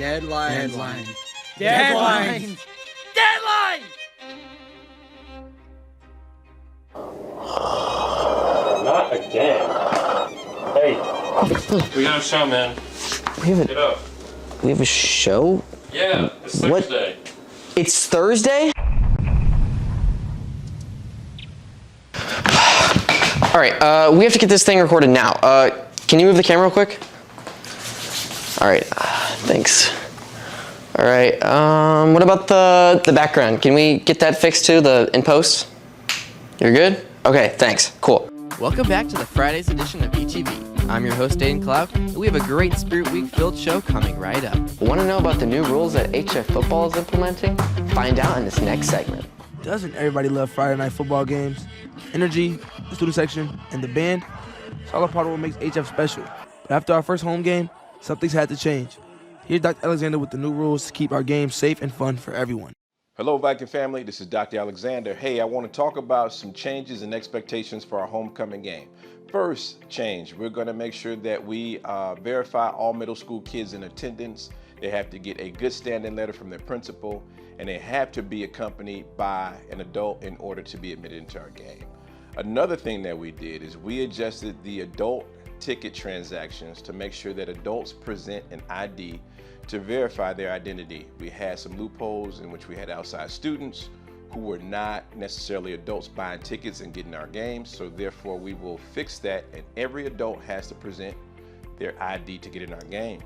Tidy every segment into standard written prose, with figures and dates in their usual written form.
Deadline. Not again. Hey, we got a show, man. Get up. We have a show? Yeah, it's What? Thursday. It's Thursday? All right, we have to get this thing recorded now. Can you move the camera real quick? All right, thanks. All right, what about the background? Can we get that fixed too, in post? You're good? Okay, thanks, cool. Welcome back to the Fridays edition of ETV. I'm your host, Dayton Cloud, and we have a great Spirit Week filled show coming right up. Want to know about the new rules that HF football is implementing? Find out in this next segment. Doesn't everybody love Friday night football games? Energy, the student section, and the band? It's all a part of what makes HF special. But after our first home game, something's had to change. Here's Dr. Alexander with the new rules to keep our game safe and fun for everyone. Hello, Viking family. This is Dr. Alexander. Hey, I want to talk about some changes and expectations for our homecoming game. First change, we're going to make sure that we verify all middle school kids in attendance. They have to get a good standing letter from their principal, and they have to be accompanied by an adult in order to be admitted into our game. Another thing that we did is we adjusted the adult ticket transactions to make sure that adults present an ID to verify their identity. We had some loopholes in which we had outside students who were not necessarily adults buying tickets and getting our games, so therefore we will fix that, and every adult has to present their ID to get in our game.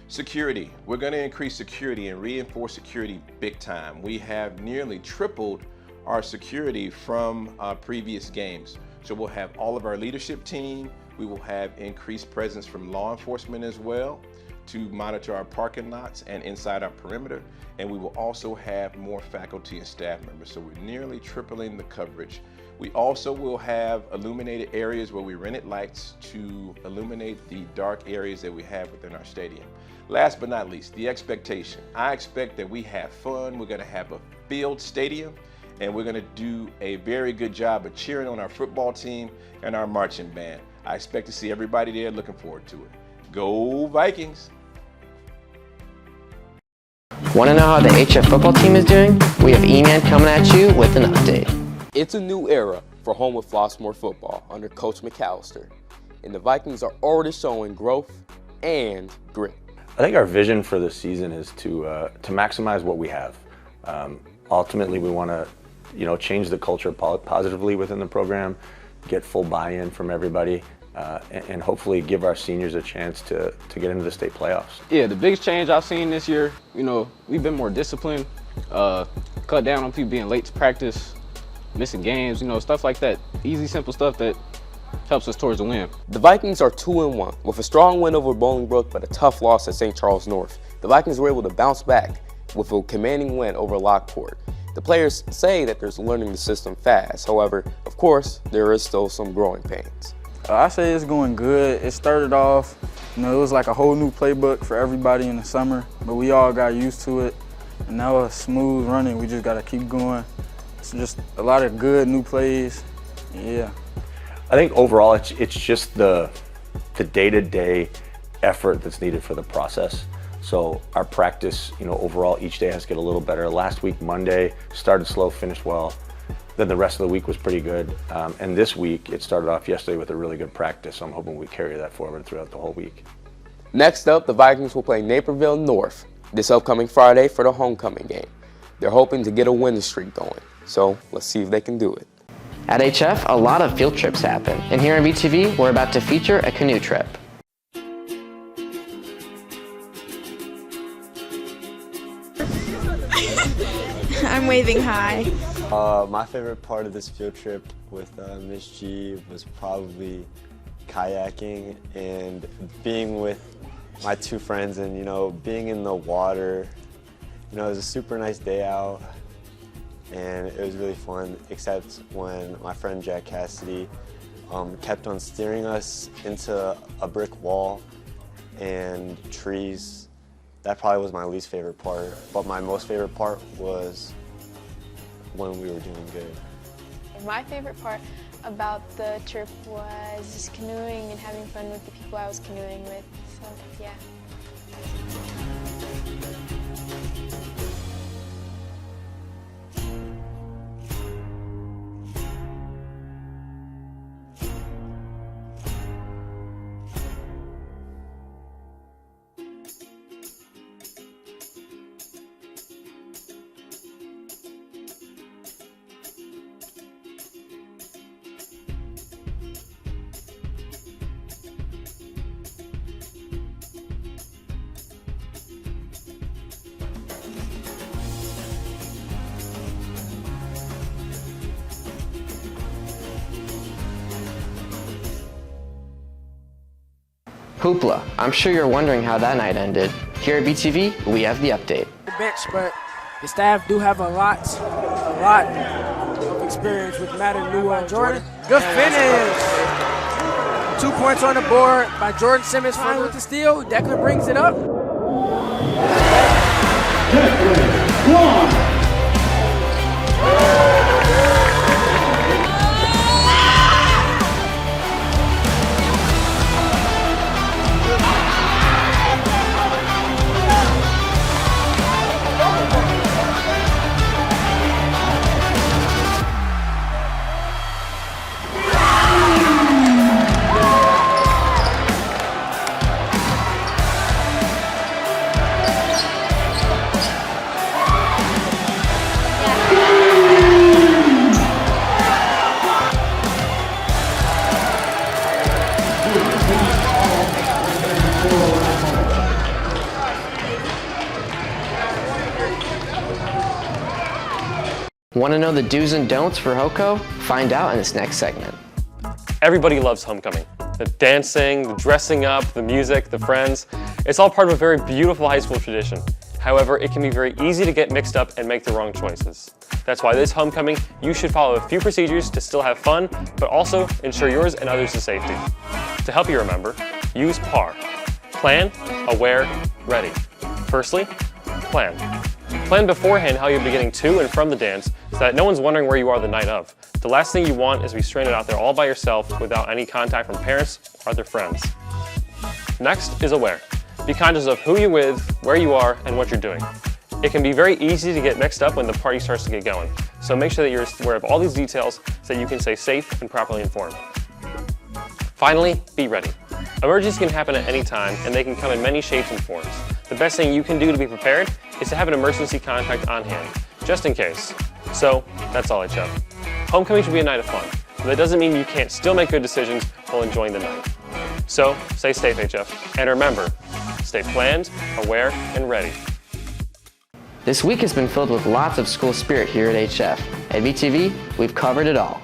Security, we're going to increase security and reinforce security big time. We have nearly tripled our security from previous games. So we'll have all of our leadership team, we will have increased presence from law enforcement as well to monitor our parking lots and inside our perimeter, and we will also have more faculty and staff members. So we're nearly tripling the coverage. We also will have illuminated areas where we rented lights to illuminate the dark areas that we have within our stadium. Last but not least, the expectation. I expect that we have fun. We're gonna have a filled stadium, and we're gonna do a very good job of cheering on our football team and our marching band. I expect to see everybody there. Looking forward to it. Go Vikings! Want to know how the HF football team is doing? We have E-Man coming at you with an update. It's a new era for Homewood Flossmoor football under Coach McAllister, and the Vikings are already showing growth and grit. I think our vision for this season is to maximize what we have. Ultimately, we want to, change the culture positively within the program, get full buy-in from everybody, and hopefully give our seniors a chance to get into the state playoffs. Yeah, the biggest change I've seen this year, we've been more disciplined, cut down on people being late to practice, missing games, stuff like that. Easy, simple stuff that helps us towards the win. The Vikings are 2-1 with a strong win over Bolingbrook but a tough loss at St. Charles North. The Vikings were able to bounce back with a commanding win over Lockport. The players say that they're learning the system fast. However, of course, there is still some growing pains. I say it's going good. It started off, it was like a whole new playbook for everybody in the summer, but we all got used to it. And now it's smooth running. We just got to keep going. It's just a lot of good new plays. Yeah. I think overall it's just the day-to-day effort that's needed for the process. So our practice, overall each day has to get a little better. Last week, Monday, started slow, finished well. Then the rest of the week was pretty good. And this week, it started off yesterday with a really good practice. So I'm hoping we carry that forward throughout the whole week. Next up, the Vikings will play Naperville North this upcoming Friday for the homecoming game. They're hoping to get a winning streak going. So let's see if they can do it. At HF, a lot of field trips happen. And here on BTV, we're about to feature a canoe trip. I'm waving hi. My favorite part of this field trip with Miss G was probably kayaking and being with my two friends and, being in the water. It was a super nice day out and it was really fun, except when my friend Jack Cassidy kept on steering us into a brick wall and trees. That probably was my least favorite part, but my most favorite part was when we were doing good. My favorite part about the trip was just canoeing and having fun with the people I was canoeing with, so yeah. Hoopla, I'm sure you're wondering how that night ended. Here at BTV, we have the update. The bench, but the staff do have a lot of experience with Madden New Jordan. Good finish. 2 points on the board by Jordan Simmons with the steal. Declan brings it up. Want to know the do's and don'ts for HoCo? Find out in this next segment. Everybody loves homecoming. The dancing, the dressing up, the music, the friends. It's all part of a very beautiful high school tradition. However, it can be very easy to get mixed up and make the wrong choices. That's why this homecoming, you should follow a few procedures to still have fun, but also ensure yours and others' safety. To help you remember, use PAR. Plan, aware, ready. Firstly, plan. Plan beforehand how you'll be getting to and from the dance so that no one's wondering where you are the night of. The last thing you want is to be stranded out there all by yourself without any contact from parents or other friends. Next is aware. Be conscious of who you're with, where you are, and what you're doing. It can be very easy to get mixed up when the party starts to get going, so make sure that you're aware of all these details so that you can stay safe and properly informed. Finally, be ready. Emergencies can happen at any time, and they can come in many shapes and forms. The best thing you can do to be prepared is to have an emergency contact on hand, just in case. So, that's all, HF. Homecoming should be a night of fun, but that doesn't mean you can't still make good decisions while enjoying the night. So, stay safe, HF, and remember, stay planned, aware, and ready. This week has been filled with lots of school spirit here at HF. At BTV, we've covered it all.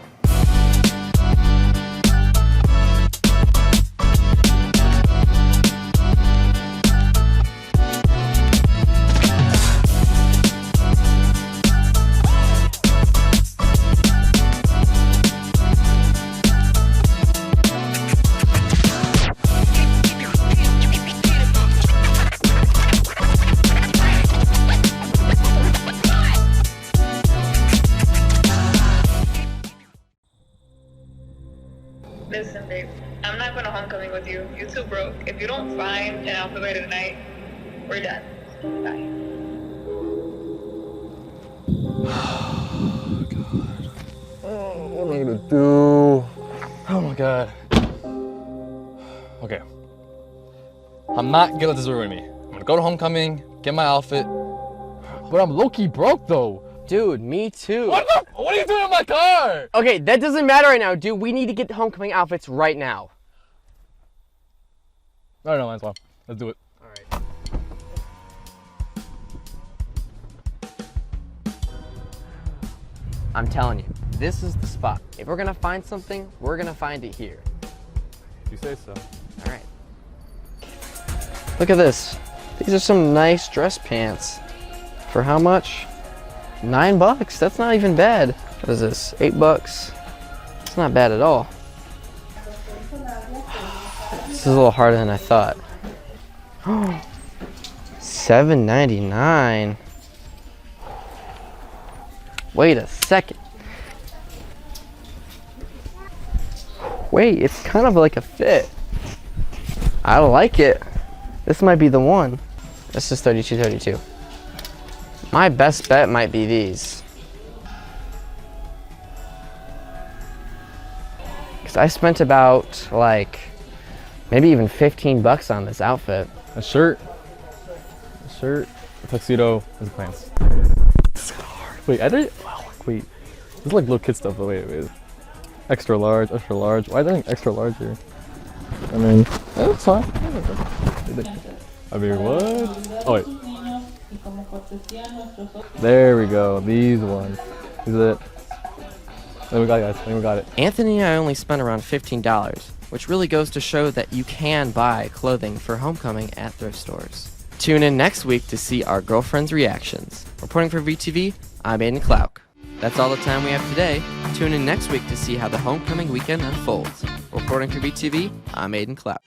Listen, babe, I'm not going to homecoming with you. You're too broke. If you don't find an outfit later tonight, we're done. Bye. Oh, what am I gonna do? Oh my god. Okay. I'm not gonna let this ruin me. I'm gonna go to homecoming, get my outfit. But I'm low-key broke though. Dude, me too. What are you doing in my car? Okay, that doesn't matter right now, dude. We need to get the homecoming outfits right now. I don't know, might as well. Let's do it. Alright. I'm telling you, this is the spot. If we're gonna find something, we're gonna find it here. You say so. Alright. Look at this. These are some nice dress pants. For how much? $9? That's not even bad. What is this? $8? It's not bad at all. This is a little harder than I thought. $7.99. Wait a second. Wait, it's kind of like a fit. I like it. This might be the one. This is 32-32. My best bet might be these. Because I spent about, like, maybe even 15 bucks on this outfit. A shirt, a tuxedo, and some pants. This is hard. Wait, I didn't. Wow, wait. This is like little kid stuff, but wait. Extra large, extra large. Why are they extra large here? I mean, that's fine. I mean, what? Oh, wait. There we go. These ones. These are it. Then we got it, guys. Then we got it. Anthony and I only spent around $15, which really goes to show that you can buy clothing for homecoming at thrift stores. Tune in next week to see our girlfriends' reactions. Reporting for VTV, I'm Aiden Klauk. That's all the time we have today. Tune in next week to see how the homecoming weekend unfolds. Reporting for VTV, I'm Aiden Klauk.